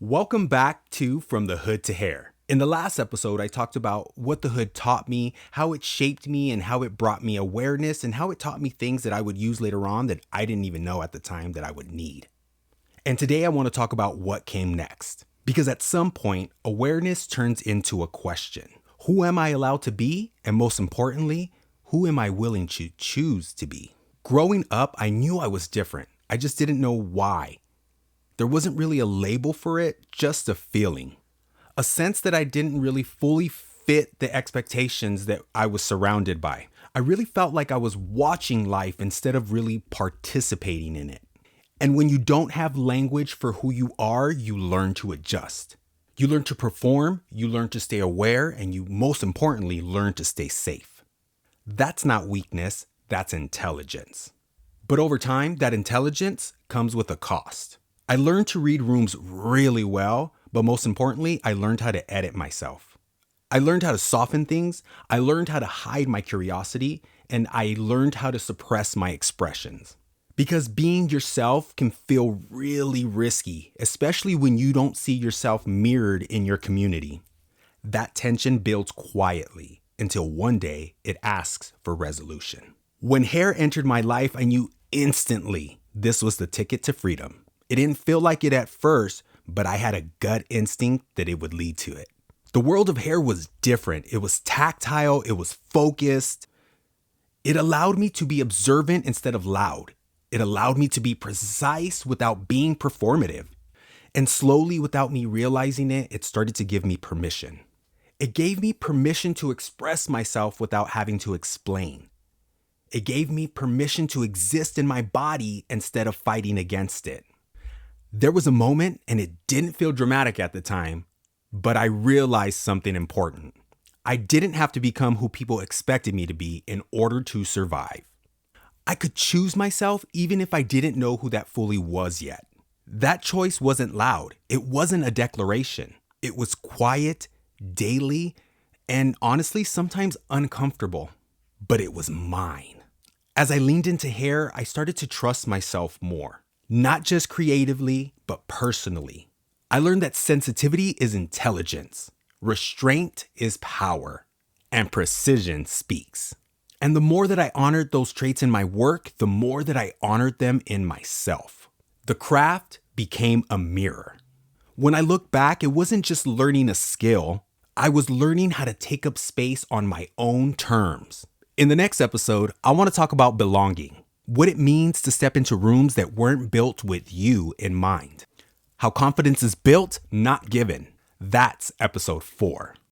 Welcome back to From the Hood to Hair. In the last episode, I talked about what the hood taught me, how it shaped me, and how it brought me awareness, and how it taught me things that I would use later on that I didn't even know at the time that I would need. And today I want to talk about what came next. Because at some point, awareness turns into a question. Who am I allowed to be? And most importantly, who am I willing to choose to be? Growing up, I knew I was different. I just didn't know why. There wasn't really a label for it, just a feeling. A sense that I didn't really fully fit the expectations that I was surrounded by. I really felt like I was watching life instead of really participating in it. And when you don't have language for who you are, you learn to adjust. You learn to perform, you learn to stay aware, and you most importantly learn to stay safe. That's not weakness, that's intelligence. But over time, that intelligence comes with a cost. I learned to read rooms really well, but most importantly, I learned how to edit myself. I learned how to soften things, I learned how to hide my curiosity, and I learned how to suppress my expressions. Because being yourself can feel really risky, especially when you don't see yourself mirrored in your community. That tension builds quietly until one day it asks for resolution. When hair entered my life, I knew instantly this was the ticket to freedom. It didn't feel like it at first, but I had a gut instinct that it would lead to it. The world of hair was different. It was tactile, it was focused. It allowed me to be observant instead of loud. It allowed me to be precise without being performative. And slowly, without me realizing it, it started to give me permission. It gave me permission to express myself without having to explain. It gave me permission to exist in my body instead of fighting against it. There was a moment, and it didn't feel dramatic at the time, but I realized something important. I didn't have to become who people expected me to be in order to survive. I could choose myself even if I didn't know who that fully was yet. That choice wasn't loud. It wasn't a declaration. It was quiet, daily, and honestly, sometimes uncomfortable. But it was mine. As I leaned into hair, I started to trust myself more. Not just creatively, but personally. I learned that sensitivity is intelligence, restraint is power, and precision speaks. And the more that I honored those traits in my work, the more that I honored them in myself. The craft became a mirror. When I look back, it wasn't just learning a skill. I was learning how to take up space on my own terms. In the next episode, I want to talk about belonging. What it means to step into rooms that weren't built with you in mind. How confidence is built, not given. That's episode 4.